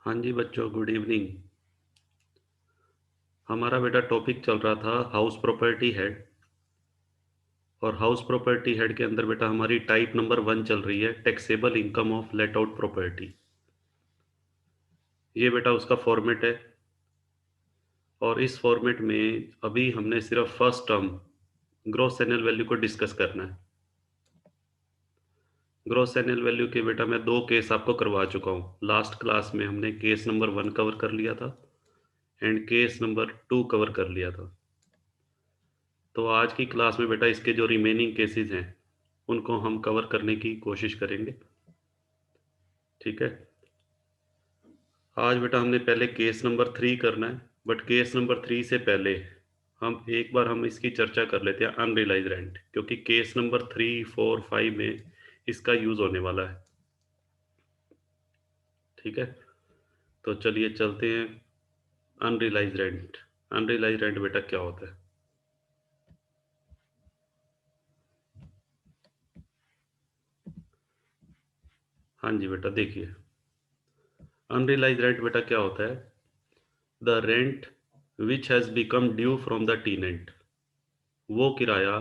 हाँ जी बच्चों, good evening. हमारा बेटा टॉपिक चल रहा था हाउस प्रॉपर्टी हेड। और हाउस प्रॉपर्टी हेड के अंदर बेटा हमारी टाइप नंबर 1 चल रही है, taxable income of let out property. ये बेटा उसका फॉर्मेट है। और इस फॉर्मेट में अभी हमने सिर्फ first term gross annual value को डिस्कस करना है। ग्रॉस एनुअल वैल्यू के बेटा मैं 2 केस आपको करवा चुका हूँ। लास्ट क्लास में हमने केस नंबर 1 कवर कर लिया था एंड केस नंबर 2 कवर कर लिया था। तो आज की क्लास में बेटा इसके जो रिमेनिंग केसेस हैं उनको हम कवर करने की कोशिश करेंगे। ठीक है। आज बेटा हमने पहले केस नंबर 3 करना है, बट केस नंबर 3 से पहले हम इसकी चर्चा कर लेते हैं अनरियलाइज रेंट, क्योंकि केस नंबर 3, 4, 5 में इसका यूज होने वाला है। ठीक है। तो चलिए चलते हैं। Unrealise rent. अनरियलाइज रेंट बेटा क्या होता है? हाँ जी बेटा, देखिए अनरियलाइज रेंट बेटा क्या होता है? The rent which has become due from the टीनेंट। वो किराया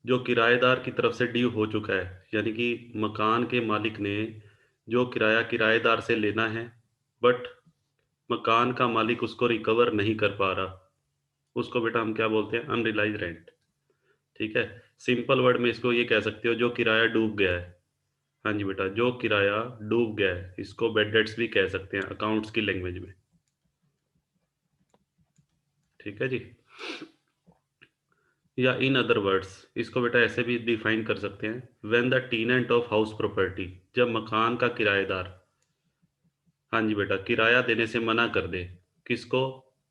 जो किराएदार की तरफ से ड्यू हो चुका है, यानी कि मकान के मालिक ने जो किराया किराएदार से लेना है, बट मकान का मालिक उसको रिकवर नहीं कर पा रहा, उसको बेटा हम क्या बोलते हैं? Unrealise rent. ठीक है। सिंपल वर्ड में इसको ये कह सकते हो, जो किराया डूब गया है। हाँ जी बेटा, जो किराया डूब गया है इसको बेड डेट्स भी कह सकते हैं अकाउंट्स की लैंग्वेज में। ठीक है जी। या इन अदर वर्ड्स इसको बेटा ऐसे भी डिफाइन कर सकते हैं, when the टीनेंट of house property, जब मकान का किराएदार, हाँ जी बेटा, किराया देने से मना कर दे। किसको?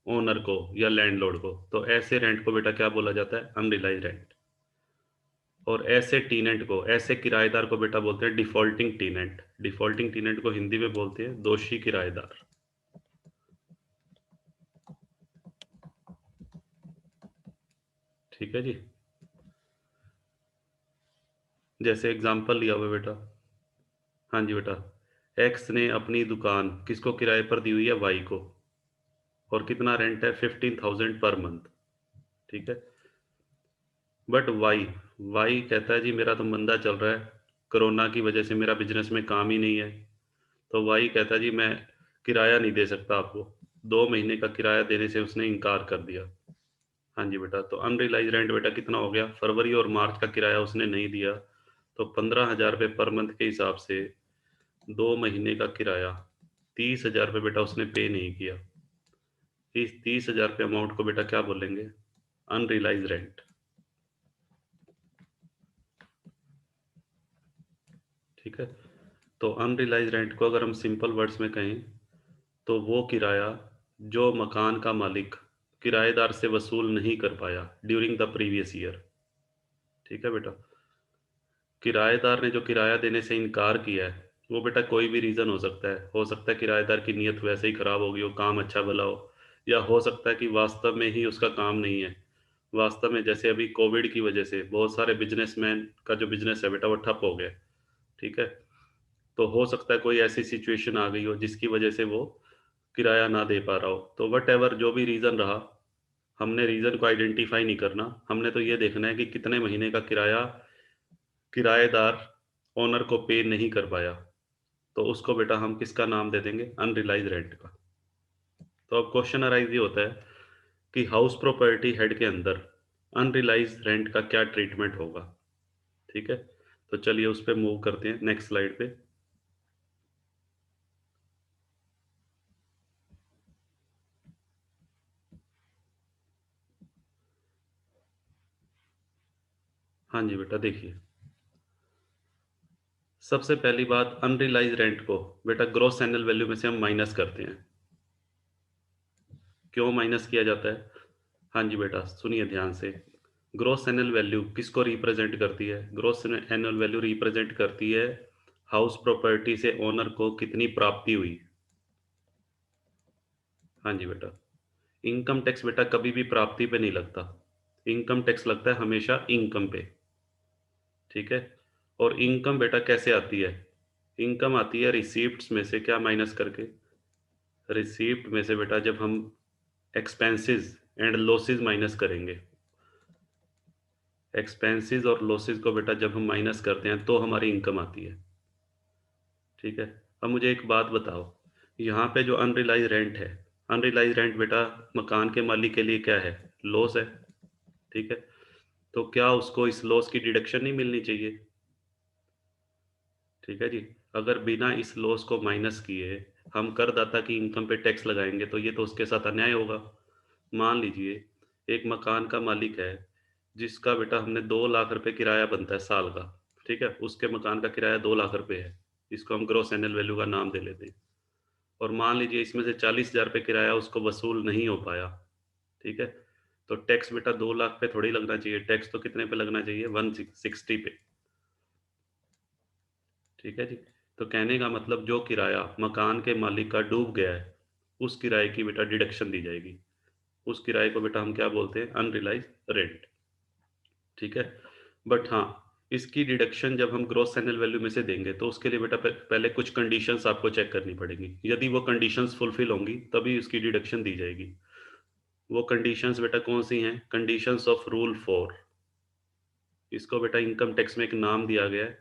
ओनर को या लैंडलॉर्ड को। तो ऐसे रेंट को बेटा क्या बोला जाता है? Unrealise rent. और ऐसे टीनेंट को, ऐसे किराएदार को बेटा बोलते हैं डिफॉल्टिंग टीनेंट। डिफॉल्टिंग टीनेंट को हिंदी में बोलते हैं दोषी किराएदार। ठीक है जी। जैसे एग्जाम्पल लिया हुआ है बेटा। हाँ जी बेटा, एक्स ने अपनी दुकान किसको किराए पर दी हुई है? वाई को। और कितना रेंट है? 15,000 पर मंथ। ठीक है। बट वाई, वाई कहता है जी मेरा तो मंदा चल रहा है, कोरोना की वजह से मेरा बिजनेस में काम ही नहीं है। तो वाई कहता है जी मैं किराया नहीं दे सकता आपको। 2 महीने का किराया देने से उसने इनकार कर दिया। हाँ जी बेटा, तो अनरियलाइज रेंट बेटा कितना हो गया? फरवरी और मार्च का किराया उसने नहीं दिया, तो 15,000 रुपये पर मंथ के हिसाब से 2 महीने का किराया 30,000 रुपये बेटा उसने पे नहीं किया। इस 30,000 रुपये अमाउंट को बेटा क्या बोलेंगे? Unrealise rent. ठीक है। तो अनरियलाइज रेंट को अगर हम सिंपल वर्ड्स में कहें तो वो किराया जो मकान का मालिक किराएदार से वसूल नहीं कर पाया ड्यूरिंग द प्रीवियस ईयर। ठीक है बेटा। किराएदार ने जो किराया देने से इनकार किया है वो बेटा कोई भी रीज़न हो सकता है किराएदार की नीयत वैसे ही ख़राब होगी, वो काम अच्छा भला हो, या हो सकता है कि वास्तव में ही उसका काम नहीं है। वास्तव में जैसे अभी कोविड की वजह से बहुत सारे बिजनेसमैन का जो बिजनेस है बेटा वो ठप हो गया। ठीक है। तो हो सकता है कोई ऐसी सिचुएशन आ गई हो जिसकी वजह से वो किराया ना दे पा रहा हो। तो वट एवर जो भी रीज़न रहा, हमने रीज़न को आइडेंटिफाई नहीं करना, हमने तो ये देखना है कि कितने महीने का किराया किराएदार ओनर को पे नहीं कर पाया। तो उसको बेटा हम किसका नाम दे देंगे? अनरियलाइज रेंट का। तो अब क्वेश्चन अराइज ये होता है कि हाउस प्रॉपर्टी हेड के अंदर अनरियलाइज रेंट का क्या ट्रीटमेंट होगा। ठीक है। तो चलिए उस पर मूव करते हैं नेक्स्ट स्लाइड पे। हाँ जी बेटा, देखिए सबसे पहली बात, अनरियलाइज रेंट को बेटा ग्रॉस एनुअल वैल्यू में से हम माइनस करते हैं। क्यों माइनस किया जाता है? हाँ जी बेटा, सुनिए ध्यान से। ग्रॉस एनुअल वैल्यू किसको रिप्रेजेंट करती है? ग्रॉस एनुअल वैल्यू रिप्रेजेंट करती है हाउस प्रॉपर्टी से ओनर को कितनी प्राप्ति हुई। हाँ जी बेटा, इनकम टैक्स बेटा कभी भी प्राप्ति पे नहीं लगता, इनकम टैक्स लगता है हमेशा इनकम पे। ठीक है। और इनकम बेटा कैसे आती है? इनकम आती है रिसीप्ट्स में से क्या माइनस करके? रिसीप्ट में से बेटा जब हम एक्सपेंसेस एंड लॉसेस माइनस करेंगे, एक्सपेंसेस और लॉसेस को बेटा जब हम माइनस करते हैं तो हमारी इनकम आती है। ठीक है। अब मुझे एक बात बताओ, यहाँ पे जो अनरिलाइज रेंट है, अनरिलाइज रेंट बेटा मकान के मालिक के लिए क्या है? लॉस है। ठीक है। तो क्या उसको इस लॉस की डिडक्शन नहीं मिलनी चाहिए? ठीक है जी। अगर बिना इस लॉस को माइनस किए हम करदाता की इनकम पे टैक्स लगाएंगे तो ये तो उसके साथ अन्याय होगा। मान लीजिए एक मकान का मालिक है जिसका बेटा हमने 2 लाख रुपए किराया बनता है साल का। ठीक है, उसके मकान का किराया 2 लाख रुपए है। इसको हम ग्रॉस एनुअल वैल्यू का नाम दे लेते हैं। और मान लीजिए इसमें से 40,000 रुपये किराया उसको वसूल नहीं हो पाया। ठीक है, तो टैक्स बेटा 2 लाख पे थोड़ी लगना चाहिए, टैक्स तो कितने पे लगना चाहिए? 160 पे। ठीक है जी। तो कहने का मतलब जो किराया मकान के मालिक का डूब गया है उस किराए की बेटा डिडक्शन दी जाएगी। उस किराए को बेटा हम क्या बोलते हैं? Unrealised rent. ठीक है। बट हाँ, इसकी डिडक्शन जब हम ग्रॉस एनुअल वैल्यू में से देंगे तो उसके लिए बेटा पहले कुछ कंडीशंस आपको चेक करनी पड़ेंगी। यदि वो कंडीशंस फुलफिल होंगी तभी उसकी डिडक्शन दी जाएगी। वो कंडीशंस बेटा कौन सी हैं? Conditions of rule 4। इसको बेटा इनकम टैक्स में एक नाम दिया गया है,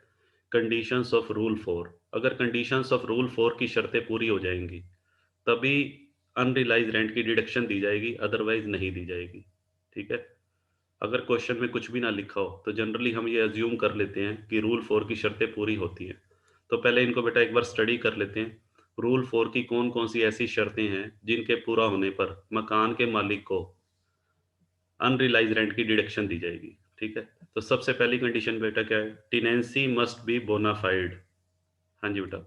कंडीशंस ऑफ रूल 4। अगर कंडीशंस ऑफ रूल 4 की शर्तें पूरी हो जाएंगी तभी अनरिलाइज रेंट की डिडक्शन दी जाएगी, अदरवाइज नहीं दी जाएगी। ठीक है। अगर क्वेश्चन में कुछ भी ना लिखा हो तो जनरली हम ये अज्यूम कर लेते हैं कि रूल 4 की शर्तें पूरी होती हैं। तो पहले इनको बेटा एक बार स्टडी कर लेते हैं। रूल 4 की कौन कौन सी ऐसी शर्तें हैं जिनके पूरा होने पर मकान के मालिक को अनरिलाइज रेंट की डिडक्शन दी जाएगी। ठीक है। तो सबसे पहली कंडीशन बेटा क्या है? Tenancy must be bona fide. हाँ जी बेटा,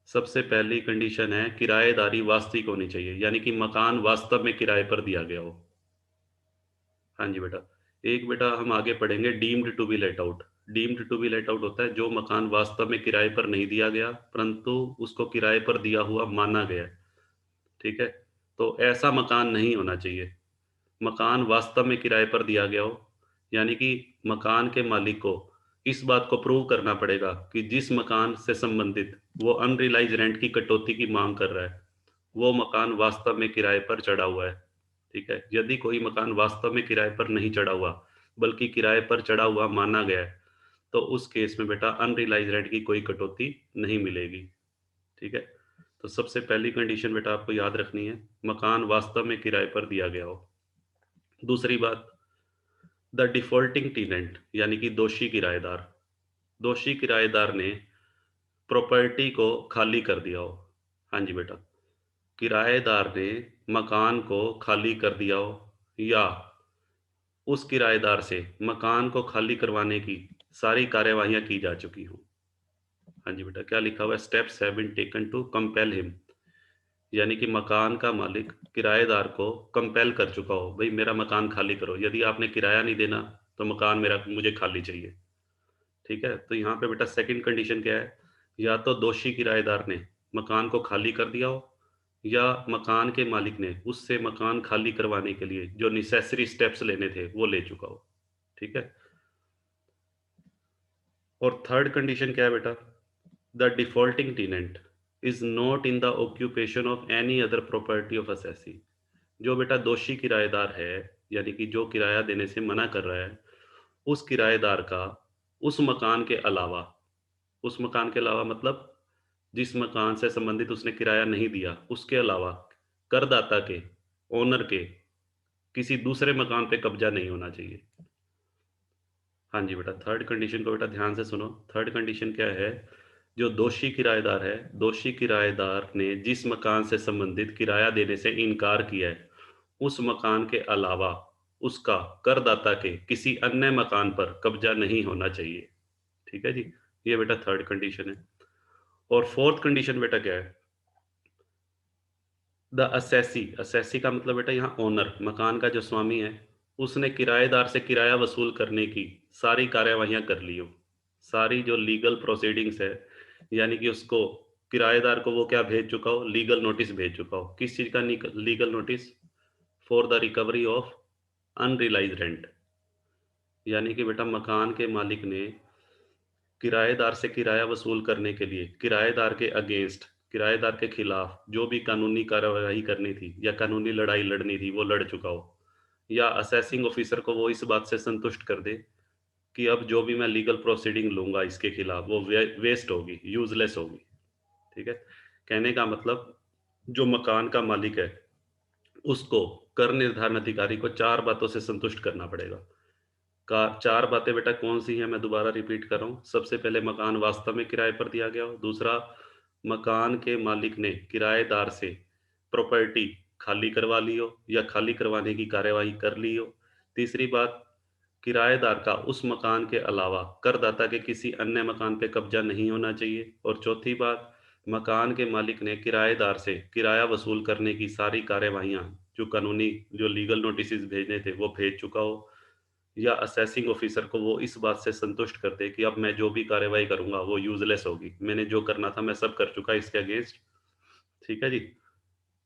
सबसे पहली कंडीशन है किराएदारी वास्तविक होनी चाहिए, यानी कि मकान वास्तव में किराए पर दिया गया हो। हाँ जी बेटा। एक बेटा हम आगे पढ़ेंगे deemed to be let out. Deemed to be let out होता है जो मकान वास्तव में किराए पर नहीं दिया गया परंतु उसको किराए पर दिया हुआ माना गया है। ठीक है। तो ऐसा मकान नहीं होना चाहिए। मकान वास्तव में किराए पर दिया गया हो, यानी कि मकान के मालिक को इस बात को प्रूव करना पड़ेगा कि जिस मकान से संबंधित वो अनरिलाइज रेंट की कटौती की मांग कर रहा है वो मकान वास्तव में किराए पर चढ़ा हुआ है। ठीक है। यदि कोई मकान वास्तव में किराए पर नहीं चढ़ा हुआ बल्कि किराए पर चढ़ा हुआ माना गया है तो उस केस में बेटा अनरिलाइज रेंट की कोई कटौती नहीं मिलेगी। ठीक है। तो सबसे पहली कंडीशन बेटा आपको याद रखनी है, मकान वास्तव में किराए पर दिया गया हो। दूसरी बात, द डिफॉल्टिंग टीनेंट यानी कि दोषी किराएदार, दोषी किराएदार ने प्रॉपर्टी को खाली कर दिया हो। हाँ जी बेटा, किराएदार ने मकान को खाली कर दिया हो या उस किराएदार से मकान को खाली करवाने की सारी कार्यवाहियां की जा चुकी हों। हाँ जी बेटा, क्या लिखा हुआ है? Steps have been taken to compel him, यानी कि मकान का मालिक किराएदार को कंपेल कर चुका हो, भाई मेरा मकान खाली करो, यदि आपने किराया नहीं देना तो मकान मेरा मुझे खाली चाहिए। ठीक है। तो यहाँ पे बेटा सेकंड कंडीशन क्या है? या तो दोषी किराएदार ने मकान को खाली कर दिया हो या मकान के मालिक ने उससे मकान खाली करवाने के लिए जो नेसेसरी स्टेप्स लेने थे वो ले चुका हो। ठीक है। और थर्ड कंडीशन क्या है बेटा? The defaulting tenant is not in the occupation of any other property of assessee. जो बेटा दोषी किराएदार है, यानी कि जो किराया देने से मना कर रहा है, उस किराएदार का उस मकान के अलावा, उस मकान के अलावा मतलब जिस मकान से संबंधित उसने किराया नहीं दिया उसके अलावा करदाता के, ओनर के किसी दूसरे मकान पे कब्जा नहीं होना चाहिए। हाँ जी बेटा, थर्ड कंडीशन को बेटा ध्यान से सुनो। थर्ड कंडीशन क्या है? जो दोषी किराएदार है, दोषी किराएदार ने जिस मकान से संबंधित किराया देने से इनकार किया है उस मकान के अलावा उसका करदाता के किसी अन्य मकान पर कब्जा नहीं होना चाहिए। ठीक है जी। ये बेटा थर्ड कंडीशन है। और फोर्थ कंडीशन बेटा क्या है? द असेसी, असेसी का मतलब बेटा यहाँ ओनर, मकान का जो स्वामी है, उसने किराएदार से किराया वसूल करने की सारी कार्यवाहियां कर ली हो, सारी जो लीगल प्रोसीडिंग्स है, यानी कि उसको किराएदार को वो क्या भेज चुका हो? लीगल नोटिस भेज चुका हो। किस चीज का legal notice? For the recovery of unrealised rent, यानी कि बेटा मकान के मालिक ने किराएदार से किराया वसूल करने के लिए किराएदार के अगेंस्ट किराएदार के खिलाफ जो भी कानूनी कार्रवाई करनी थी या कानूनी लड़ाई लड़नी थी वो लड़ चुका हो, या असेसिंग ऑफिसर को वो इस बात से संतुष्ट कर दे कि अब जो भी मैं लीगल प्रोसीडिंग लूंगा इसके खिलाफ वो वेस्ट होगी, यूजलेस होगी। ठीक है, कहने का मतलब जो मकान का मालिक है उसको कर निर्धारण अधिकारी को चार बातों से संतुष्ट करना पड़ेगा। का चार बातें बेटा कौन सी हैं, मैं दोबारा रिपीट कर रहा हूँ। सबसे पहले मकान वास्तव में किराए पर दिया गया हो। दूसरा, मकान के मालिक ने किराएदार से प्रॉपर्टी खाली करवा ली हो या खाली करवाने की कार्यवाही कर ली हो। तीसरी बात, किराएदार का उस मकान के अलावा करदाता के किसी अन्य मकान पे कब्जा नहीं होना चाहिए। और चौथी बात, मकान के मालिक ने किराएदार से किराया वसूल करने की सारी कार्यवाहियां, जो कानूनी जो लीगल नोटिस भेजने थे वो भेज चुका हो, या असेसिंग ऑफिसर को वो इस बात से संतुष्ट कर दे कि अब मैं जो भी कार्रवाई करूंगा वो यूजलेस होगी, मैंने जो करना था मैं सब कर चुका इसके अगेंस्ट। ठीक है जी।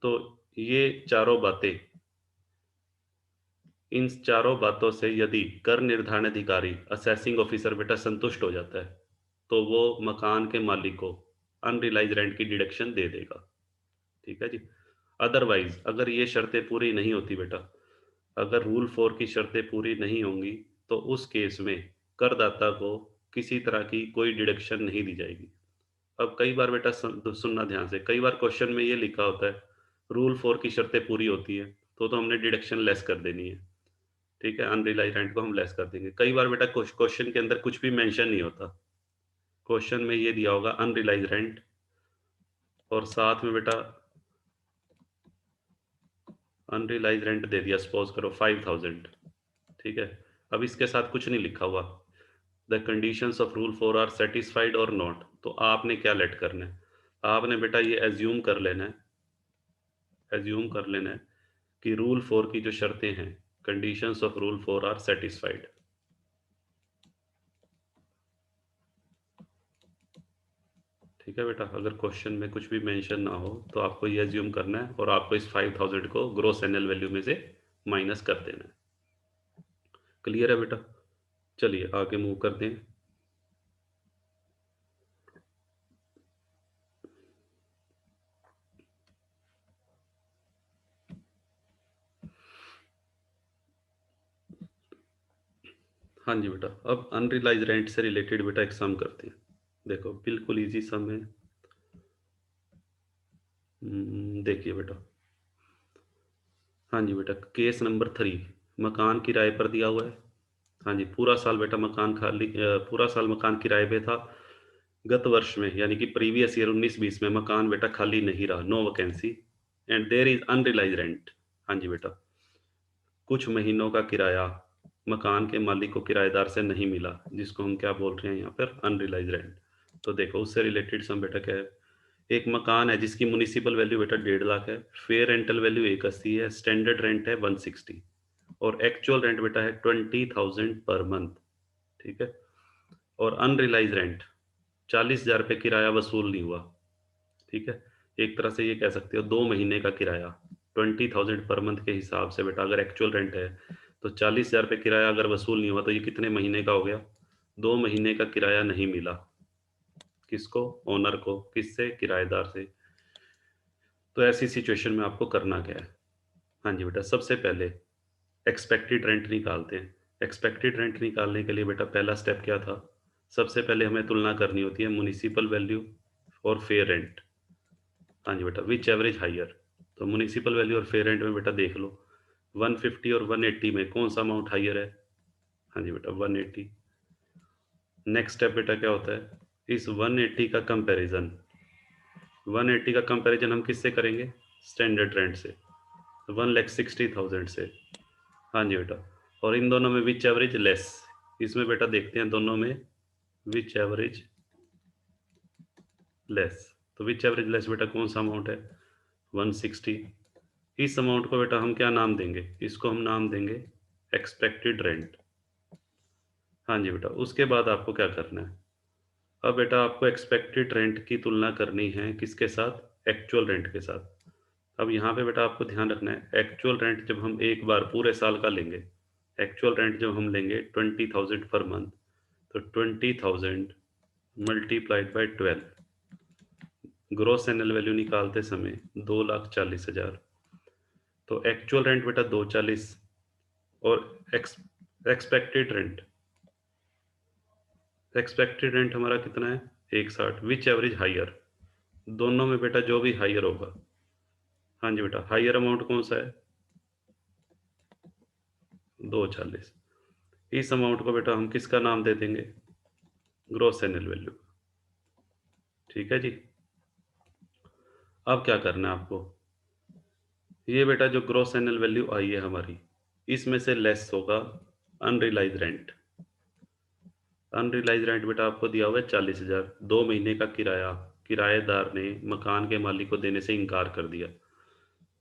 तो ये चारों बातें, इन चारों बातों से यदि कर निर्धारण अधिकारी असेसिंग ऑफिसर बेटा संतुष्ट हो जाता है तो वो मकान के मालिक को अनरिलाइज रेंट की डिडक्शन दे देगा। ठीक है जी। अदरवाइज अगर ये शर्तें पूरी नहीं होती बेटा, अगर रूल 4 की शर्तें पूरी नहीं होंगी तो उस केस में करदाता को किसी तरह की कोई डिडक्शन नहीं दी जाएगी। अब कई बार बेटा सुनना ध्यान से, कई बार क्वेश्चन में ये लिखा होता है रूल 4 की शर्तें पूरी होती है तो हमने डिडक्शन लेस कर देनी है। ठीक है, अनरिलाइज रेंट को हम लेस कर देंगे। कई बार बेटा क्वेश्चन के अंदर कुछ भी मेंशन नहीं होता, क्वेश्चन में ये दिया होगा अनरिलाइज रेंट और साथ में बेटा अनरिलाइज रेंट दे दिया, सपोज करो 5000। ठीक है, अब इसके साथ कुछ नहीं लिखा हुआ the conditions of rule 4 are satisfied और नॉट। तो आपने क्या लेट करना है, आपने बेटा ये एज्यूम कर लेना है, एज्यूम कर लेना है कि रूल 4 की जो शर्तें हैं, conditions of rule 4 are satisfied. ठीक है बेटा, अगर क्वेश्चन में कुछ भी मेंशन ना हो तो आपको ये एज्यूम करना है और आपको इस 5000 को ग्रॉस एनुअल वैल्यू में से माइनस कर देना है। क्लियर है बेटा? चलिए आगे मूव करते हैं। हाँ जी बेटा, अब अनरिलाइज रेंट से रिलेटेड बेटा एक सम करते हैं। देखो बिल्कुल इजी सम है। देखिए बेटा, हाँ जी बेटा, केस नंबर 3, मकान किराए पर दिया हुआ है। हाँ जी, पूरा साल बेटा मकान खाली, पूरा साल मकान किराए पे था। गत वर्ष में यानी कि प्रीवियस ईयर 19-20 में मकान बेटा खाली नहीं रहा, no vacancy and there is unrealised rent. हाँ जी बेटा, कुछ महीनों का किराया मकान के मालिक को किराएदार से नहीं मिला, जिसको हम क्या बोल रहे हैं यहाँ पर, अनरिलाइज रेंट। तो देखो उससे रिलेटेड सम बेटा क्या है, एक मकान है जिसकी म्युनिसिपल वैल्यू बेटा 1.5 लाख है, फेयर रेंटल वैल्यू 180 है, स्टैंडर्ड रेंट है 160 और एक्चुअल रेंट बेटा है 20,000 पर मंथ। ठीक है, और अनरिलाइज रेंट 40,000 रुपये किराया वसूल नहीं हुआ। ठीक है, एक तरह से ये कह सकते हो 2 महीने का किराया 20,000 पर मंथ के हिसाब से बेटा, अगर एक्चुअल रेंट है तो 40,000 रुपये किराया अगर वसूल नहीं हुआ तो ये कितने महीने का हो गया, 2 महीने का किराया नहीं मिला। किसको? ओनर को। किससे? किराएदार से। तो ऐसी सिचुएशन में आपको करना क्या है? हाँ जी बेटा, सबसे पहले एक्सपेक्टेड रेंट निकालते हैं। एक्सपेक्टेड रेंट निकालने के लिए बेटा पहला स्टेप क्या था, सबसे पहले हमें तुलना करनी होती है म्युनिसिपल वैल्यू और फेयर रेंट। हाँ जी बेटा, विच एवरेज हाइयर। तो म्युनिसिपल वैल्यू और फेयर रेंट में बेटा देख लो 150 और 180 में कौन सा अमाउंट हाइयर है। हाँ जी बेटा 180। नेक्स्ट स्टेप बेटा क्या होता है, इस 180 का कंपैरिजन, 180 का कंपैरिजन हम किससे करेंगे, स्टैंडर्ड रेंट से, 1,60,000 से। हाँ जी बेटा, और इन दोनों में विच एवरेज लेस, इसमें बेटा देखते हैं दोनों में विच एवरेज लेस। तो विच एवरेज लेस बेटा कौन सा अमाउंट है, 160। इस अमाउंट को बेटा हम क्या नाम देंगे, इसको हम नाम देंगे एक्सपेक्टेड रेंट। हाँ जी बेटा, उसके बाद आपको क्या करना है, अब बेटा आपको एक्सपेक्टेड रेंट की तुलना करनी है किसके साथ, एक्चुअल रेंट के साथ। अब यहाँ पे बेटा आपको ध्यान रखना है, एक्चुअल रेंट जब हम एक बार पूरे साल का लेंगे, एक्चुअल रेंट जब हम लेंगे 20,000 पर मंथ, तो 20,000 multiplied by 12, gross annual value निकालते समय 2,40,000। तो एक्चुअल रेंट बेटा 240 और एक्सपेक्टेड रेंट हमारा कितना है 160। विच एवरेज हायर, दोनों में बेटा जो भी हायर होगा। हाँ जी बेटा, हायर अमाउंट कौन सा है 240। इस अमाउंट को बेटा हम किसका नाम दे देंगे ग्रॉस एनुअल वैल्यू। ठीक है जी। अब क्या करना है आपको, ये बेटा जो ग्रॉस एनुअल वैल्यू आई है हमारी, इसमें से लेस होगा अनरियलाइज रेंट। अनरियलाइज रेंट बेटा आपको दिया हुआ है 40,000। 2 महीने का किराया किराएदार ने मकान के मालिक को देने से इनकार कर दिया,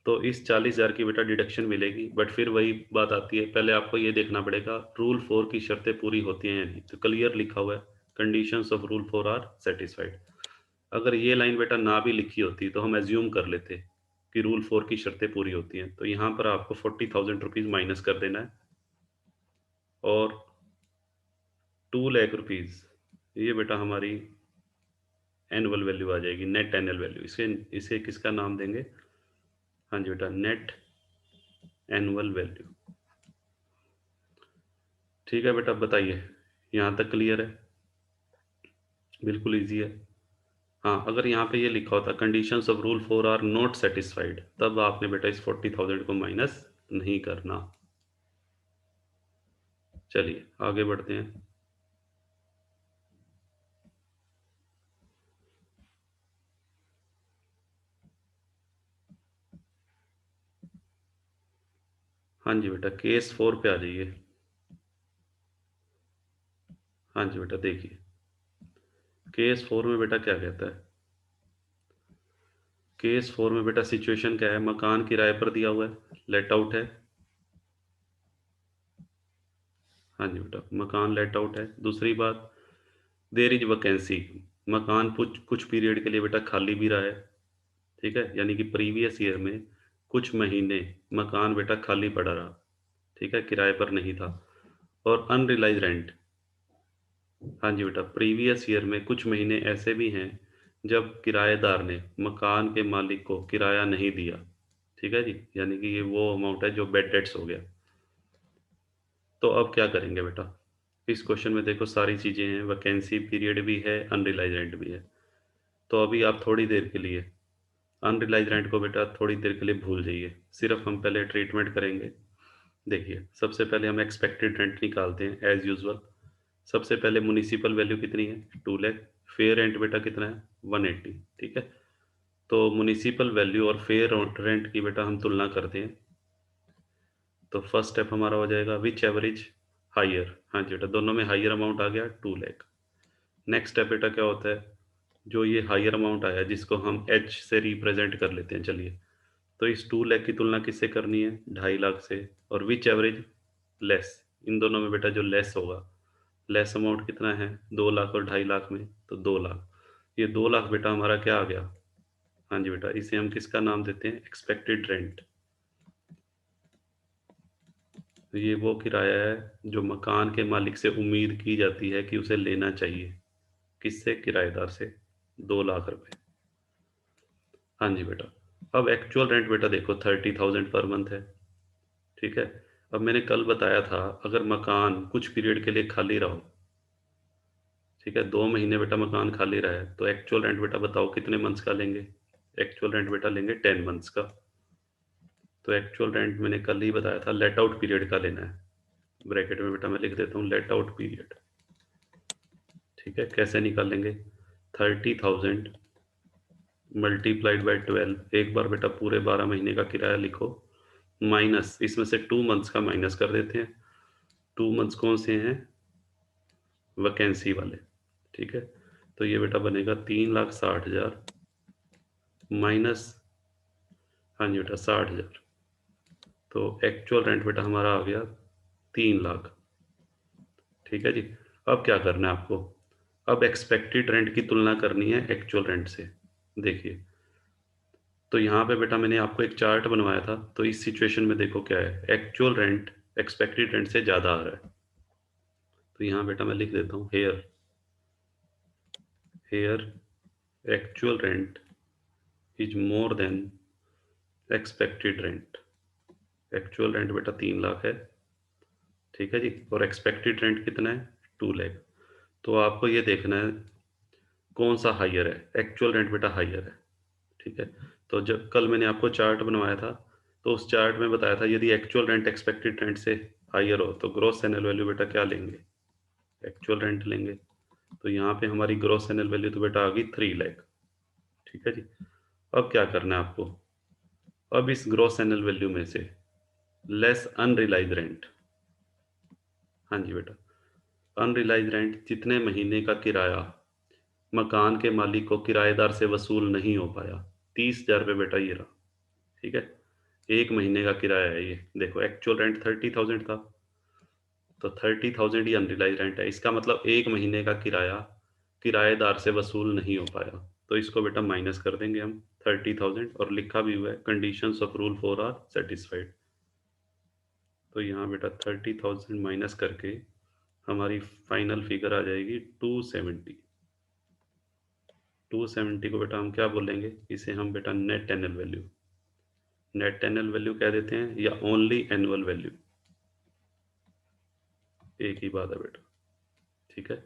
तो इस 40,000 की बेटा डिडक्शन मिलेगी। बट फिर वही बात आती है, पहले आपको ये देखना पड़ेगा रूल 4 की शर्तें पूरी होती हैं या नहीं। तो क्लियर लिखा हुआ है conditions of rule 4 are satisfied. अगर ये लाइन बेटा ना भी लिखी होती तो हम एज्यूम कर लेते कि रूल 4 की शर्तें पूरी होती हैं। तो यहाँ पर आपको 40,000 रुपीज़ माइनस कर देना है और 2 लाख रुपीज़ ये बेटा हमारी एनुअल वैल्यू आ जाएगी, नेट एनुअल वैल्यू। इसे इसे किसका नाम देंगे, हाँ जी बेटा नेट एनुअल वैल्यू। ठीक है बेटा, बताइए यहाँ तक क्लियर है, बिल्कुल ईजी है। हाँ, अगर यहाँ पे ये लिखा होता conditions of rule 4 are not satisfied, तब आपने बेटा इस 40,000 को माइनस नहीं करना। चलिए आगे बढ़ते हैं। हाँ जी बेटा, केस 4 पे आ जाइए। हाँ जी बेटा, देखिए केस 4 में बेटा क्या कहता है। केस 4 में बेटा सिचुएशन क्या है, मकान किराए पर दिया हुआ है, लेट आउट है। हाँ जी बेटा, मकान लेट आउट है। दूसरी बात, देयर इज वैकेंसी, मकान कुछ कुछ पीरियड के लिए बेटा खाली भी रहा है। ठीक है, यानी कि प्रीवियस ईयर में कुछ महीने मकान बेटा खाली पड़ा रहा। ठीक है, किराए पर नहीं था। और अनरिलाइज रेंट, हाँ जी बेटा, प्रीवियस ईयर में कुछ महीने ऐसे भी हैं जब किराएदार ने मकान के मालिक को किराया नहीं दिया। ठीक है जी, यानी कि ये वो अमाउंट है जो बेड डेट्स हो गया। तो अब क्या करेंगे बेटा, इस क्वेश्चन में देखो सारी चीज़ें हैं, वैकेंसी पीरियड भी है, अनरिलाइज रेंट भी है। तो अभी आप थोड़ी देर के लिए अनरिलाइज रेंट को बेटा थोड़ी देर के लिए भूल जाइए, सिर्फ हम पहले ट्रीटमेंट करेंगे। देखिए सबसे पहले हम एक्सपेक्टेड रेंट निकालते हैं एज यूजुअल। सबसे पहले म्युनिसिपल वैल्यू कितनी है 2 लाख, फेयर रेंट बेटा कितना है 180। ठीक है, तो म्युनिसिपल वैल्यू और फेयर रेंट की बेटा हम तुलना करते हैं। तो फर्स्ट स्टेप हमारा हो जाएगा विच एवरेज हायर। हाँ जी बेटा, दोनों में हायर अमाउंट आ गया 2 लाख। नेक्स्ट स्टेप बेटा क्या होता है, जो ये हायर अमाउंट आया जिसको हम एच से रिप्रेजेंट कर लेते हैं, चलिए। तो इस 2 लाख की तुलना किससे करनी है 2.5 लाख से। और विच एवरेज लेस, इन दोनों में बेटा जो लेस होगा, लेस अमाउंट कितना है 2 लाख और 2.5 लाख में, तो 2 लाख। ये 2 लाख बेटा हमारा क्या आ गया, हाँ जी बेटा, इसे हम किसका नाम देते हैं एक्सपेक्टेड रेंट। तो ये वो किराया है जो मकान के मालिक से उम्मीद की जाती है कि उसे लेना चाहिए, किससे किराएदार से, 2 लाख रुपए। हाँ जी बेटा, अब एक्चुअल रेंट बेटा देखो 30,000 पर मंथ है। ठीक है, अब मैंने कल बताया था अगर मकान कुछ पीरियड के लिए खाली रहो, ठीक है 2 महीने बेटा मकान खाली रहा है, तो एक्चुअल रेंट बेटा बताओ कितने मंथ्स का लेंगे। एक्चुअल रेंट बेटा लेंगे 10 मंथ्स का। तो एक्चुअल रेंट मैंने कल ही बताया था लेट आउट पीरियड का लेना है। ब्रैकेट में बेटा मैं लिख देता हूँ लेट आउट पीरियड। ठीक है, कैसे निकालेंगे, 30,000 मल्टीप्लाइड बाई 12, एक बार बेटा पूरे 12 महीने का किराया लिखो, माइनस इसमें से 2 मंथ्स का माइनस कर देते हैं। 2 मंथ्स कौन से हैं, वैकेंसी वाले। ठीक है, तो ये बेटा बनेगा 3,60,000 माइनस, हाँ जी बेटा 60,000। तो एक्चुअल रेंट बेटा हमारा आ गया 3 लाख। ठीक है जी, अब क्या करना है आपको, अब एक्सपेक्टेड रेंट की तुलना करनी है एक्चुअल रेंट से। देखिए, तो यहाँ पे बेटा मैंने आपको एक चार्ट बनवाया था, तो इस सिचुएशन में देखो क्या है, एक्चुअल रेंट एक्सपेक्टेड रेंट से ज़्यादा आ रहा है। तो यहाँ बेटा मैं लिख देता हूँ here, here actual rent is more than expected rent. Actual rent बेटा 3 लाख है, ठीक है जी, और एक्सपेक्टेड रेंट कितना है 2 लाख। तो आपको ये देखना है कौन सा हाइयर है, एक्चुअल रेंट बेटा हाइयर है, ठीक है। तो जब कल मैंने आपको चार्ट बनवाया था, तो उस चार्ट में बताया था यदि एक्चुअल रेंट एक्सपेक्टेड रेंट से हाइयर हो तो ग्रॉस एनुअल वैल्यू बेटा क्या लेंगे, एक्चुअल रेंट लेंगे। तो यहाँ पे हमारी ग्रॉस एनुअल वैल्यू तो बेटा आ गई 3 लाख, ठीक है जी। अब क्या करना है आपको, अब इस ग्रॉस एनुअल वैल्यू में से लेस अनरिलाइज रेंट, हाँ जी बेटा, अनरिलाइज रेंट जितने महीने का किराया मकान के मालिक को किराएदार से वसूल नहीं हो पाया, 30,000 रुपये बेटा ये रहा, ठीक है। 1 महीने का किराया है ये, देखो एक्चुअल रेंट 30,000 था, तो 30,000 ही अनरिलाइज रेंट है, इसका मतलब 1 महीने का किराया किराएदार से वसूल नहीं हो पाया। तो इसको बेटा माइनस कर देंगे हम 30,000, और लिखा भी हुआ है conditions of rule 4 are satisfied. तो यहाँ बेटा 30,000 माइनस करके हमारी फाइनल फिगर आ जाएगी 270। 270 को बेटा हम क्या बोलेंगे, इसे हम बेटा net annual value, net annual value कह देते हैं या ओनली एनुअल वैल्यू, एक ही बात है बेटा, ठीक है।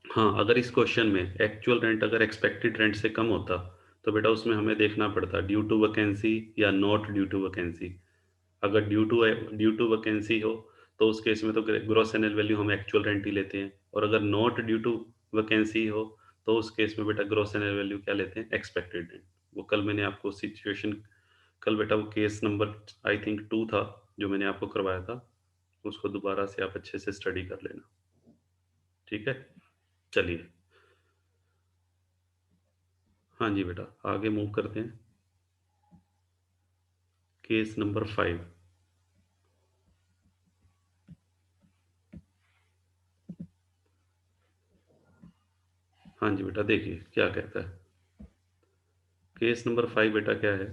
हाँ, अगर इस क्वेश्चन में एक्चुअल रेंट अगर एक्सपेक्टेड रेंट से कम होता तो बेटा उसमें हमें देखना पड़ता ड्यू टू वैकेंसी या नॉट ड्यू टू वैकेंसी। अगर ड्यू टू वैकेंसी हो तो उस केस में तो ग्रॉस एनुअल वैल्यू हम एक्चुअल रेंट ही लेते हैं, और अगर नॉट ड्यू टू वैकेंसी हो तो उस केस में बेटा ग्रॉस एनुअल वैल्यू क्या लेते हैं, एक्सपेक्टेड रेंट। वो कल मैंने आपको सिचुएशन, कल बेटा वो केस नंबर आई थिंक 2 था जो मैंने आपको करवाया था, उसको दोबारा से आप अच्छे से स्टडी कर लेना, ठीक है। चलिए, हाँ जी बेटा आगे मूव करते हैं, केस नंबर 5। हाँ जी बेटा देखिए क्या कहता है, केस नंबर 5 बेटा क्या है,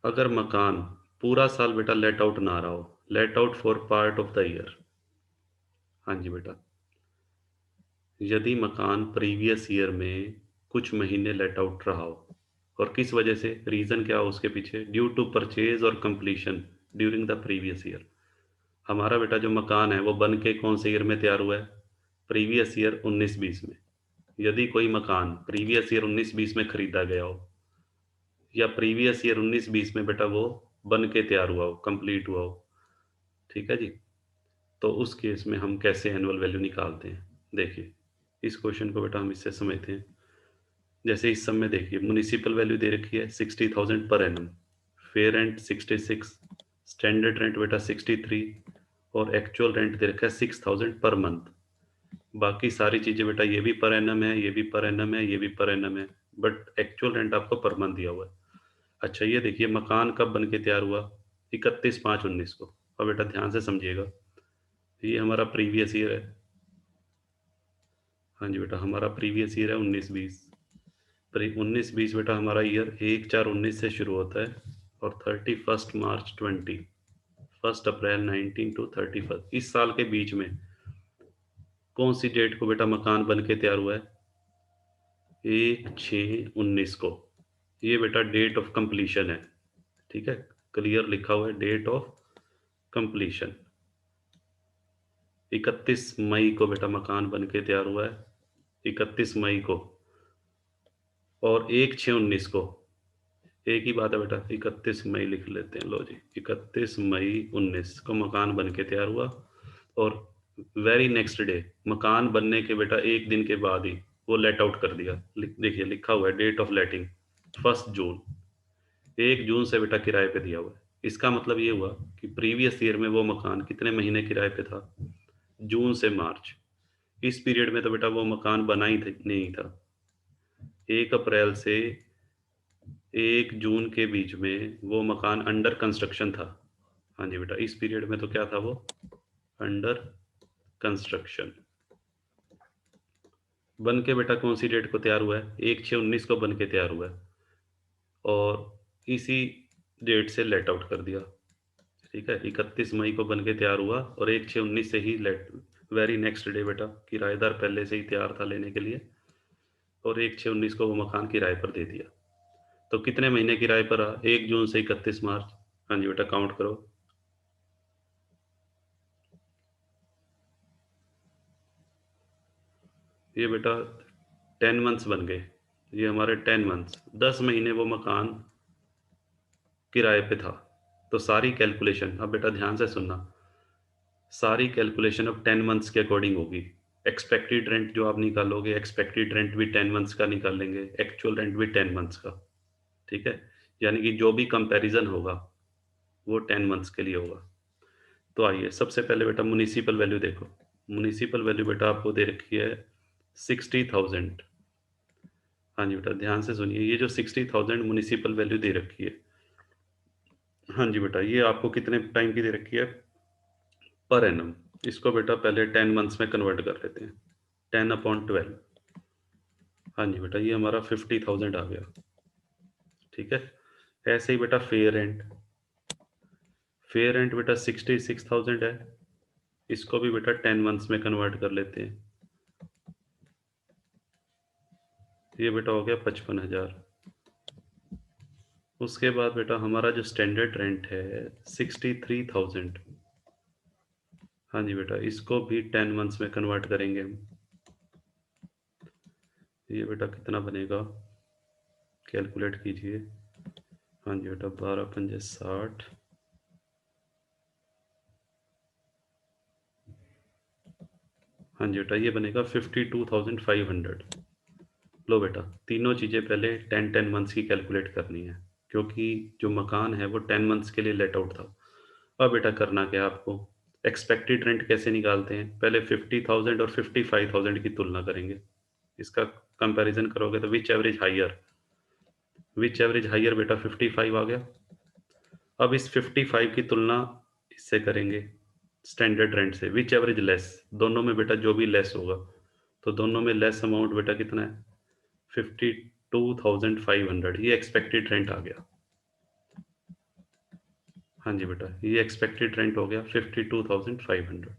अगर मकान पूरा साल बेटा लेट आउट ना रहा हो, let out for part of the year, हाँ जी बेटा, यदि मकान प्रीवियस ईयर में कुछ महीने लेट आउट रहा हो, और किस वजह से, रीजन क्या हो उसके पीछे, ड्यू टू परचेज और completion during the previous year. हमारा बेटा जो मकान है वो बन के कौन से ईयर में तैयार हुआ है, प्रीवियस ईयर 19-20 में। यदि कोई मकान प्रीवियस ईयर 19-20 में खरीदा गया हो, या प्रीवियस ईयर 19-20 में बेटा वो बन के तैयार हुआ हो, कंप्लीट हुआ हो, ठीक है जी, तो उस केस में हम कैसे एनुअल वैल्यू निकालते हैं, देखिए इस क्वेश्चन को बेटा हम इससे समझते हैं। जैसे इस सब में देखिए म्युनिसिपल वैल्यू दे रखी है 60,000 per annum, fair rent 66, standard rent बेटा 63, और एक्चुअल रेंट दे रखा है 6,000 पर मंथ। बाकी सारी चीजें बेटा ये भी पर एनम है, ये भी पर एनम है, ये भी पर एनम है, बट एक्चुअल रेंट आपको पर मंथ दिया हुआ है। अच्छा ये देखिए मकान कब बन के तैयार हुआ, 31/5/19 को। अब बेटा ध्यान से समझिएगा, ये हमारा प्रीवियस ईयर है, हाँ जी बेटा हमारा प्रीवियस ईयर है 19-20। 19-20 बेटा हमारा ईयर 1/4/19 से शुरू होता है, और 31 मार्च 20, 1 अप्रैल 19 टू 31, इस साल के बीच में कौन सी डेट को बेटा मकान बन के तैयार हुआ है, 1/6/19 को। ये बेटा डेट ऑफ कंप्लीशन है, ठीक है, क्लियर लिखा हुआ है डेट ऑफ कंप्लीशन। 31 मई को बेटा मकान बन के तैयार हुआ है, 31 मई को, और 1/6/19 को, एक ही बात है बेटा, 31 मई लिख लेते हैं, लो जी 31 मई 19 को मकान बन के तैयार हुआ, और वेरी नेक्स्ट डे, मकान बनने के बेटा एक दिन के बाद ही वो लेट आउट कर दिया। देखिए लिखा हुआ है डेट ऑफ लेटिंग 1 जून, 1 जून से बेटा किराए पे दिया हुआ है। इसका मतलब ये हुआ कि प्रीवियस ईयर में वो मकान कितने महीने किराए पे था, जून से मार्च। इस पीरियड में तो बेटा वो मकान बना ही नहीं था। 1 अप्रैल से 1 जून के बीच में वो मकान अंडर कंस्ट्रक्शन था, हाँ जी बेटा इस पीरियड में तो क्या था वो, अंडर कंस्ट्रक्शन। बन के बेटा कौन सी डेट को तैयार हुआ है, 1/6/19 को बन के तैयार हुआ है, और इसी डेट से लेट आउट कर दिया, ठीक है। 31 मई को बन के तैयार हुआ, और 1/6/19 से ही लेट, वेरी नेक्स्ट डे बेटा किराएदार पहले से ही तैयार था लेने के लिए, और 1/6/19 को वो मकान किराए पर दे दिया। तो कितने महीने किराए पर रहा? 1 जून से 31 मार्च। हाँ जी बेटा, काउंट करो। ये बेटा 10 मंथ्स बन गए। ये हमारे 10 मंथ्स, 10 महीने वो मकान किराए पे था। तो सारी कैलकुलेशन अब बेटा ध्यान से सुनना, सारी कैलकुलेशन अब 10 मंथ्स के अकॉर्डिंग होगी। एक्सपेक्टेड रेंट जो आप निकालोगे, एक्सपेक्टेड रेंट भी 10 मंथ्स का निकालेंगे, एक्चुअल रेंट भी 10 मंथ्स का, ठीक है? यानी कि जो भी कंपैरिज़न होगा, वो 10 मंथ्स के लिए होगा। तो आइए सबसे पहले बेटा म्युनिसिपल वैल्यू देखो। म्युनिसिपल वैल्यू बेटा आपको दे रखी है 60,000। हाँ जी बेटा, ध्यान से सुनिए, ये जो 60,000 म्युनिसिपल वैल्यू दे रखी है, हाँ जी बेटा, ये आपको कितने टाइम की दे रखी है? Per annum. इसको बेटा पहले 10 मंथ्स में कन्वर्ट कर लेते हैं। 10/12। हाँ जी बेटा, ये हमारा 50,000 आ गया, ठीक है? ऐसे ही बेटा फेयर रेंट, फेयर रेंट बेटा 66,000 है। इसको भी बेटा 10 मंथ्स में कन्वर्ट कर लेते हैं। ये बेटा हो गया 55,000। उसके बाद बेटा हमारा जो स्टैंडर्ड रेंट है 63,000। हाँ जी बेटा, इसको भी 10 मंथ्स में कन्वर्ट करेंगे हम। ये बेटा कितना बनेगा? कैलकुलेट कीजिए। हाँ जी बेटा, 12 पंजे 60। हाँ जी बेटा, ये बनेगा 52,500। लो बेटा, तीनों चीज़ें पहले 10-10 मंथ्स की कैलकुलेट करनी है, क्योंकि जो मकान है वो 10 मंथ्स के लिए लेट आउट था। अब बेटा करना क्या है आपको? एक्सपेक्टेड रेंट कैसे निकालते हैं? पहले 50,000 और 55,000 की तुलना करेंगे। इसका कंपैरिजन करोगे तो विच एवरेज हायर बेटा 55 आ गया। अब इस 55 की तुलना इससे करेंगे, स्टैंडर्ड रेंट से, विच एवरेज लेस, दोनों में बेटा जो भी लेस होगा, तो दोनों में लेस अमाउंट बेटा कितना है? 52,500। ये एक्सपेक्टेड रेंट आ गया। हाँ जी बेटा, ये एक्सपेक्टेड रेंट हो गया 52,500।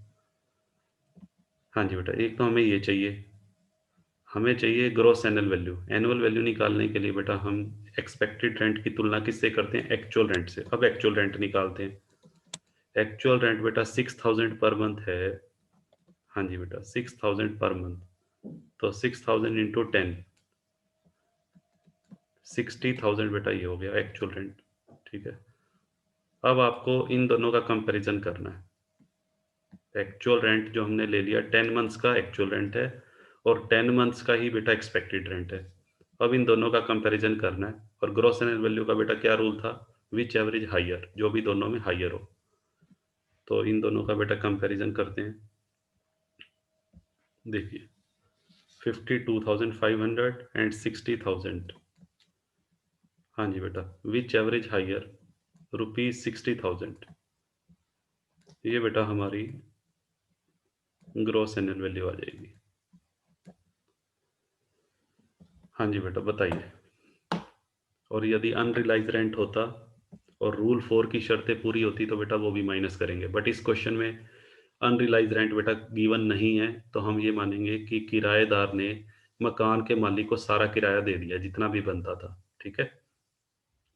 हाँ जी बेटा, एक तो हमें ये चाहिए, हमें चाहिए gross annual value. Annual value निकालने के लिए बेटा हम एक्सपेक्टेड रेंट की तुलना किससे करते हैं? एक्चुअल रेंट से। अब एक्चुअल रेंट निकालते हैं। एक्चुअल रेंट बेटा 6,000 पर मंथ है। हाँ जी बेटा, 6,000 पर मंथ, तो 6,000 इंटू 10, 60,000 बेटा ये हो गया एक्चुअल रेंट, ठीक है? अब आपको इन दोनों का कंपैरिजन करना है। एक्चुअल रेंट जो हमने ले लिया 10 मंथ्स का एक्चुअल रेंट है, और 10 मंथ्स का ही बेटा एक्सपेक्टेड रेंट है। अब इन दोनों का कंपैरिजन करना है, और ग्रॉस एनुअल वैल्यू का बेटा क्या रूल था? विच एवरेज हायर, जो भी दोनों में हायर हो। तो इन दोनों का बेटा कंपैरिजन करते हैं। देखिए, 52,500 एंड 60,000। हाँ जी बेटा, विच एवरेज हायर ₹60,000। ये बेटा हमारी ग्रॉस एनुअल वैल्यू आ जाएगी। हाँ जी बेटा, बताइए। और यदि अनरिलाइज रेंट होता और रूल 4 की शर्तें पूरी होती तो बेटा वो भी माइनस करेंगे, बट इस क्वेश्चन में अनरिलाइज रेंट बेटा गिवन नहीं है, तो हम ये मानेंगे कि किराएदार ने मकान के मालिक को सारा किराया दे दिया जितना भी बनता था, ठीक है?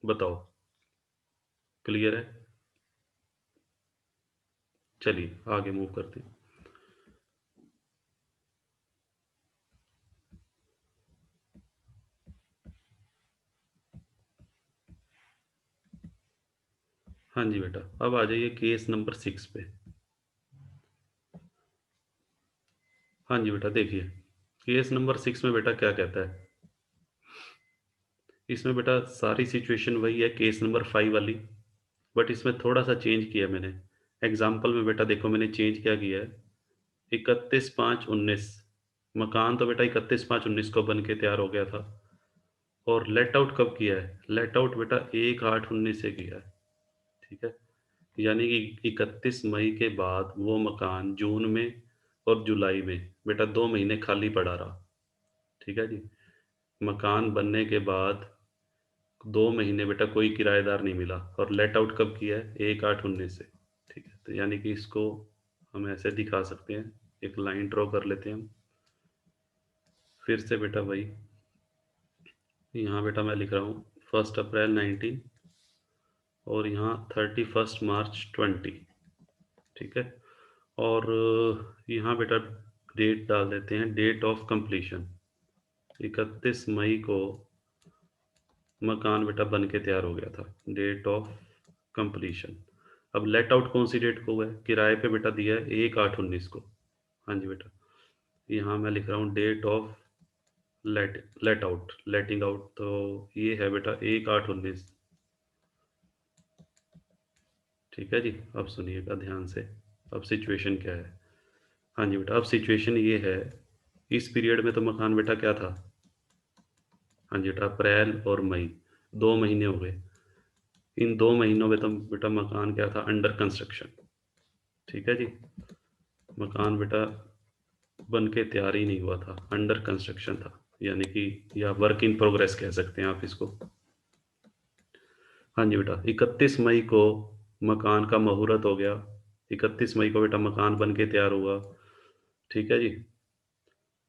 बताओ, क्लियर है? चलिए आगे मूव करते हैं। हाँ जी बेटा, अब आ जाइए केस नंबर 6 पे। हाँ जी बेटा, देखिए केस नंबर 6 में बेटा क्या कहता है? इसमें बेटा सारी सिचुएशन वही है केस नंबर 5 वाली, बट इसमें थोड़ा सा चेंज किया मैंने। एग्जाम्पल में बेटा देखो मैंने चेंज क्या किया है। 31/5/19, मकान तो बेटा 31/5/19 को बन के तैयार हो गया था, और लेट आउट कब किया है? लेट आउट बेटा 1/8/19 से किया है, ठीक है? यानी कि 31 मई के बाद वो मकान जून में और जुलाई में बेटा 2 महीने खाली पड़ा रहा, ठीक है जी? मकान बनने के बाद 2 महीने बेटा कोई किराएदार नहीं मिला, और लेट आउट कब किया है? 1/8/19 से, ठीक है? तो यानी कि इसको हम ऐसे दिखा सकते हैं, एक लाइन ड्रॉ कर लेते हैं हम। फिर से बेटा वही, यहाँ बेटा मैं लिख रहा हूँ 1 अप्रैल 19 और यहाँ 31 मार्च 20। ठीक है। और यहाँ बेटा डेट डाल देते हैं, डेट ऑफ कंप्लीशन 31 मई को मकान बेटा बन के तैयार हो गया था, डेट ऑफ कंप्लीशन। अब लेट आउट कौन सी डेट को हुआ है, किराए पे बेटा दिया है 1/8/19 को। हाँ जी बेटा, यहाँ मैं लिख रहा हूँ date of let out, letting out, तो ये है बेटा 1/8/19। ठीक है जी। अब सुनिएगा ध्यान से, अब सिचुएशन क्या है। हाँ जी बेटा, अब सिचुएशन ये है, इस पीरियड में तो मकान बेटा क्या था, हाँ जी बेटा अप्रैल और मई 2 महीने हो गए। इन 2 महीनों में तो बेटा मकान क्या था, अंडर कंस्ट्रक्शन। ठीक है जी, मकान बेटा बन के तैयार ही नहीं हुआ था, अंडर कंस्ट्रक्शन था, यानी कि या वर्क इन प्रोग्रेस कह सकते हैं आप इसको। हाँ जी बेटा, 31 मई को मकान का मुहूर्त हो गया, 31 मई को बेटा मकान बन के तैयार हुआ। ठीक है जी।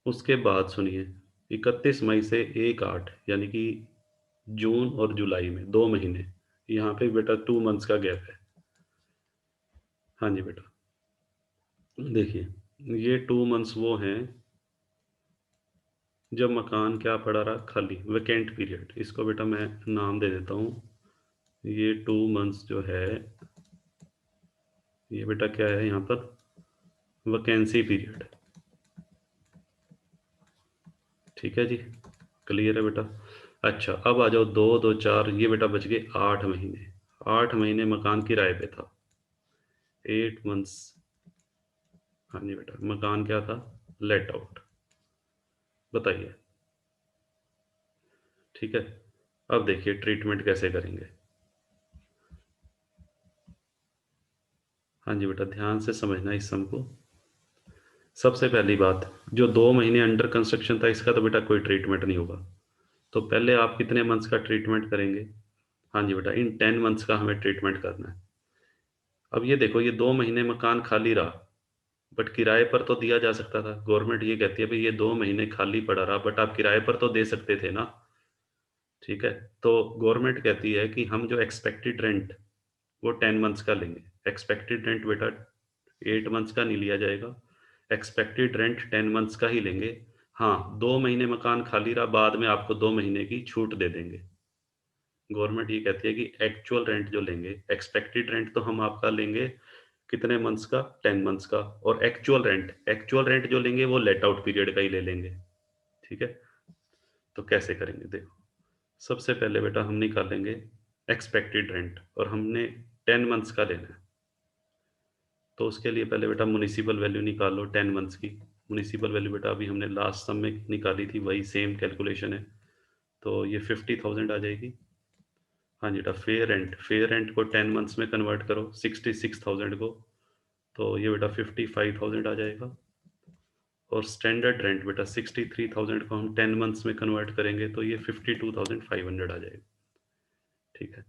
उसके बाद सुनिए, 31 मई से 1/8 यानी कि जून और जुलाई में 2 महीने, यहाँ पे बेटा 2 मंथ्स का गैप है। हाँ जी बेटा, देखिए ये 2 मंथ्स वो हैं जब मकान क्या पड़ा रहा खाली, वैकेंट पीरियड, इसको बेटा मैं नाम दे देता हूँ। ये 2 मंथ्स जो है, ये बेटा क्या है यहाँ पर, वैकेंसी पीरियड। ठीक है जी, क्लियर है बेटा। अच्छा, अब आ जाओ 2 2 4, ये बेटा बच गए 8 महीने। 8 महीने मकान किराए पे था, 8 मंथ्स। हाँ जी बेटा, मकान क्या था, लेट आउट। बताइए। ठीक है। अब देखिए ट्रीटमेंट कैसे करेंगे। हाँ जी बेटा, ध्यान से समझना इस सम को। सबसे पहली बात, जो 2 महीने अंडर कंस्ट्रक्शन था इसका तो बेटा कोई ट्रीटमेंट नहीं होगा। तो पहले आप कितने मंथ्स का ट्रीटमेंट करेंगे, हाँ जी बेटा इन 10 मंथ्स का हमें ट्रीटमेंट करना है। अब ये देखो, ये 2 महीने मकान खाली रहा, बट किराए पर तो दिया जा सकता था। गवर्नमेंट ये कहती है भाई ये 2 महीने खाली पड़ा रहा, बट आप किराए पर तो दे सकते थे ना। ठीक है। तो गवर्नमेंट कहती है कि हम जो एक्सपेक्टेड रेंट वो 10 मंथ्स का लेंगे। एक्सपेक्टेड रेंट बेटा 8 मंथ्स का नहीं लिया जाएगा, एक्सपेक्टेड रेंट 10 मंथ्स का ही लेंगे। हाँ, 2 महीने मकान खाली रहा, बाद में आपको 2 महीने की छूट दे देंगे। गवर्नमेंट ये कहती है कि एक्चुअल रेंट जो लेंगे, एक्सपेक्टेड रेंट तो हम आपका लेंगे कितने मंथ्स का, 10 मंथ्स का। और एक्चुअल रेंट जो लेंगे वो लेट आउट पीरियड का ही ले लेंगे। ठीक है। तो कैसे करेंगे देखो, सबसे पहले बेटा हम निकालेंगे एक्सपेक्टेड रेंट, और हमने 10 मंथ्स का लेना है। तो उसके लिए पहले बेटा म्युनिसिपल वैल्यू निकालो 10 मंथ्स की। म्युनिसिपल वैल्यू बेटा अभी हमने लास्ट सम में निकाली थी, वही सेम कैलकुलेशन है। तो ये 50,000 आ जाएगी। हाँ जी बेटा, फेयर रेंट को 10 मंथ्स में कन्वर्ट करो 66,000 को, तो ये बेटा 55,000 आ जाएगा। और स्टैंडर्ड रेंट बेटा 63,000 को हम 10 मंथ्स में कन्वर्ट करेंगे तो ये 52,500 आ जाएगा। ठीक है।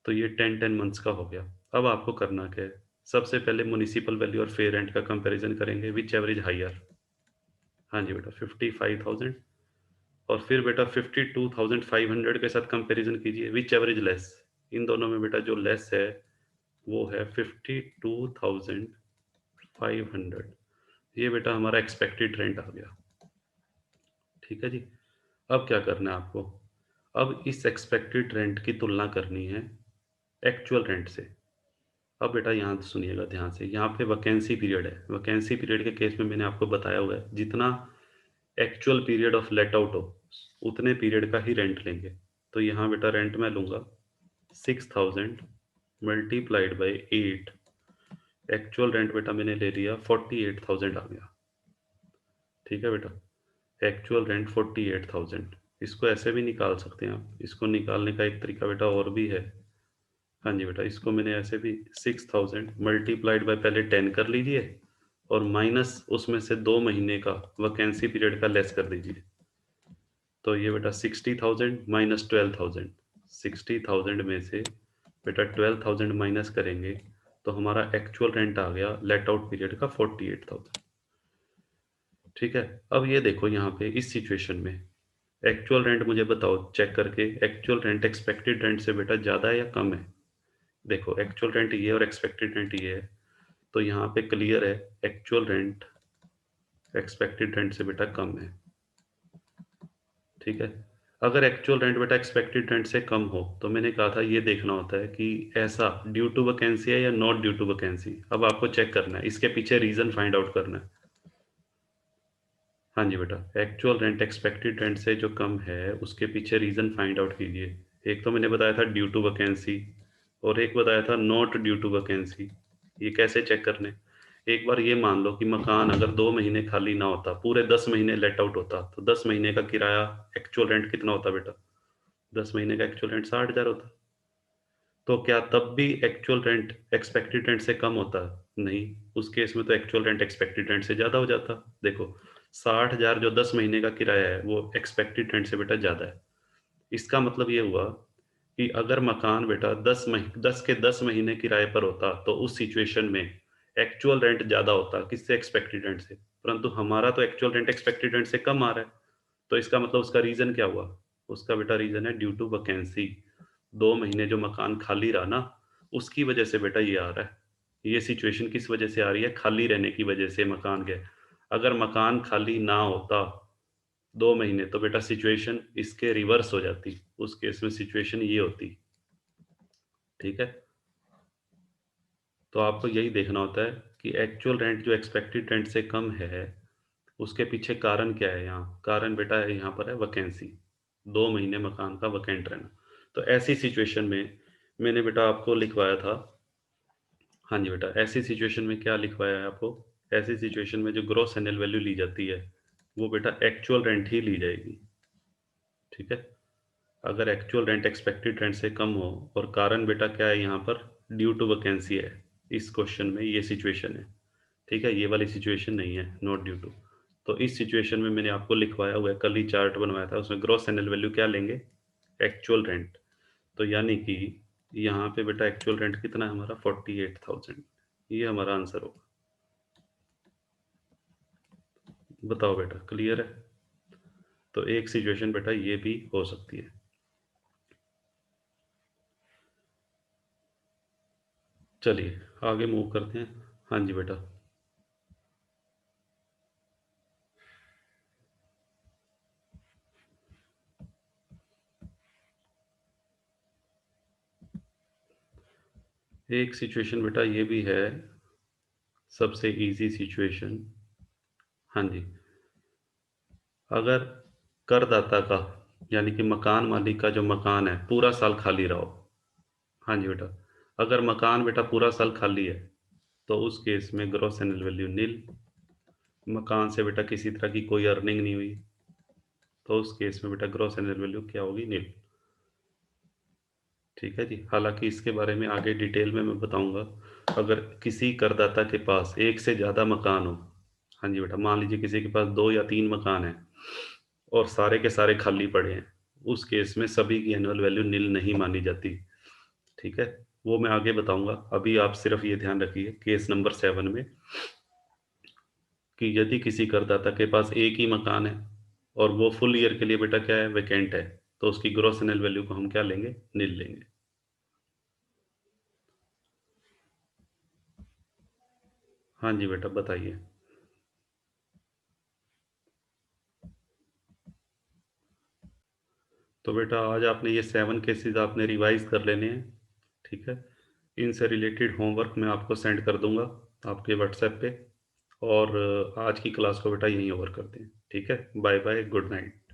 तो ये 10 10 मंथ्स का हो गया। अब आपको करना क्या है, सबसे पहले म्युनिसिपल वैल्यू और फेयर रेंट का कंपैरिजन करेंगे, विच एवरेज हायर। हाँ जी बेटा 55,000, और फिर बेटा 52,500 के साथ कंपैरिजन कीजिए, विच एवरेज लेस। इन दोनों में बेटा जो लेस है वो है 52,500। ये बेटा हमारा एक्सपेक्टेड रेंट आ गया। ठीक है जी। अब क्या करना है आपको, अब इस एक्सपेक्टेड रेंट की तुलना करनी है एक्चुअल रेंट से। अब बेटा यहाँ सुनिएगा ध्यान से, यहाँ पे वैकेंसी पीरियड है। वैकेंसी पीरियड के केस में मैंने आपको बताया हुआ है, जितना actual period of let out हो उतने पीरियड का ही रेंट लेंगे। तो यहाँ बेटा रेंट मैं लूँगा 6,000 मल्टीप्लाइड बाई 8। एक्चुअल रेंट बेटा मैंने ले लिया 48,000 आ गया। ठीक है बेटा, एक्चुअल रेंट 48,000। इसको ऐसे भी निकाल सकते हैं आप, इसको निकालने का एक तरीका बेटा और भी है। हाँ जी बेटा, इसको मैंने ऐसे भी 6,000 मल्टीप्लाइड बाय पहले 10 कर लीजिए, और माइनस उसमें से 2 महीने का वैकेंसी पीरियड का लेस कर दीजिए। तो ये बेटा 60,000 माइनस 12,000, 60,000 में से बेटा 12,000 माइनस करेंगे तो हमारा एक्चुअल रेंट आ गया लेट आउट पीरियड का 48,000। ठीक है। अब ये देखो यहाँ पे इस सिचुएशन में एक्चुअल रेंट मुझे बताओ चेक करके, एक्चुअल रेंट एक्सपेक्टेड रेंट से बेटा ज़्यादा है या कम है? देखो एक्चुअल रेंट ये है और एक्सपेक्टेड रेंट ये है, तो यहाँ पे क्लियर है एक्चुअल रेंट एक्सपेक्टेड रेंट से बेटा कम है। ठीक है। अगर एक्चुअल रेंट बेटा एक्सपेक्टेड रेंट से कम हो तो मैंने कहा था ये देखना होता है कि ऐसा ड्यू टू वैकेंसी है या नॉट ड्यू टू वैकेंसी। अब आपको चेक करना है, इसके पीछे रीजन फाइंड आउट करना है। हाँ जी बेटा, एक्चुअल रेंट एक्सपेक्टेड रेंट से जो कम है उसके पीछे रीजन फाइंड आउट कीजिए। एक तो मैंने बताया था ड्यू टू वैकेंसी और एक बताया था नॉट ड्यू टू वैकेंसी। ये कैसे चेक करने? एक बार ये मान लो कि मकान अगर 2 महीने खाली ना होता, पूरे 10 महीने लेट आउट होता, तो 10 महीने का किराया एक्चुअल रेंट कितना होता बेटा? 10 महीने का एक्चुअल रेंट 60,000 होता। तो क्या तब भी एक्चुअल रेंट एक्सपेक्टेड रेंट से कम होता? नहीं, उस केस में तो एक्चुअल रेंट एक्सपेक्टेड रेंट से ज़्यादा हो जाता। देखो 60,000 जो 10 महीने का किराया है वो एक्सपेक्टेड रेंट से बेटा ज़्यादा है। इसका मतलब ये हुआ कि अगर मकान बेटा 10 के 10 महीने किराए पर होता तो उस सिचुएशन में एक्चुअल रेंट ज़्यादा होता, किससे? एक्सपेक्टेड रेंट से। परंतु हमारा तो एक्चुअल रेंट एक्सपेक्टेड रेंट से कम आ रहा है, तो इसका मतलब उसका रीज़न क्या हुआ? उसका बेटा रीज़न है ड्यू टू वैकेंसी। 2 महीने जो मकान खाली रहा ना, उसकी वजह से बेटा ये आ रहा है। ये सिचुएशन किस वजह से आ रही है? खाली रहने की वजह से मकान के। अगर मकान खाली ना होता 2 महीने तो बेटा सिचुएशन इसके रिवर्स हो जाती। उस केस में सिचुएशन ये होती। ठीक है? तो आपको यही देखना होता है कि एक्चुअल रेंट जो एक्सपेक्टेड रेंट से कम है, उसके पीछे कारण क्या है यहाँ? कारण बेटा यहाँ पर है वैकेंसी। 2 महीने मकान का वैकेंट रहना। तो ऐसी सिचुएशन में मैंने बेटा आपको लिखवाया था। हाँ जी बेटा, ऐसी सिचुएशन में क्या लिखवाया है आपको? ऐसी सिचुएशन में जो ग्रॉस एनुअल वैल्यू ली जाती है, वो बेटा एक्चुअल रेंट ही ली जाएगी। ठीक है? अगर एक्चुअल रेंट एक्सपेक्टेड रेंट से कम हो और कारण बेटा क्या है यहाँ पर? ड्यू टू वैकेंसी है। इस क्वेश्चन में ये सिचुएशन है। ठीक है? ये वाली सिचुएशन नहीं है, नॉट ड्यू टू। तो इस सिचुएशन में मैंने आपको लिखवाया हुआ है, कल ही चार्ट बनवाया था, उसमें ग्रॉस एनुअल वैल्यू क्या लेंगे? Actual rent. तो यानी कि यहाँ पे बेटा एक्चुअल रेंट कितना है हमारा? 48,000। ये हमारा आंसर होगा। बताओ बेटा, क्लियर है? तो एक सिचुएशन बेटा ये भी हो सकती है। चलिए आगे मूव करते हैं। हाँ जी बेटा। एक सिचुएशन बेटा ये भी है, सबसे इजी सिचुएशन। हाँ जी। अगर करदाता का, यानी कि मकान मालिक का जो मकान है पूरा साल खाली रहो। हाँ जी बेटा। अगर मकान बेटा पूरा साल खाली है तो उस केस में ग्रॉस एनुअल वैल्यू नील। मकान से बेटा किसी तरह की कोई अर्निंग नहीं हुई, तो उस केस में बेटा ग्रॉस एनुअल वैल्यू क्या होगी? नील। ठीक है जी। हालांकि इसके बारे में आगे डिटेल में मैं बताऊंगा। अगर किसी करदाता के पास एक से ज़्यादा मकान हो, हाँ जी बेटा, मान लीजिए किसी के पास 2 या 3 मकान हैं और सारे के सारे खाली पड़े हैं, उस केस में सभी की एनुअल वैल्यू नील नहीं मानी जाती। ठीक है? वो मैं आगे बताऊंगा। अभी आप सिर्फ ये ध्यान रखिए केस नंबर 7 में कि यदि किसी करदाता के पास एक ही मकान है और वो फुल ईयर के लिए बेटा क्या है? वैकेंट है, तो उसकी ग्रॉस एनुअल वैल्यू को हम क्या लेंगे? नील लेंगे। हाँ जी बेटा, बताइए। तो बेटा आज आपने ये 7 केसेस आपने रिवाइज कर लेने हैं। ठीक है? इनसे रिलेटेड होमवर्क मैं आपको सेंड कर दूंगा आपके व्हाट्सएप पे। और आज की क्लास को बेटा यहीं ओवर करते हैं। ठीक है? Bye bye, good night.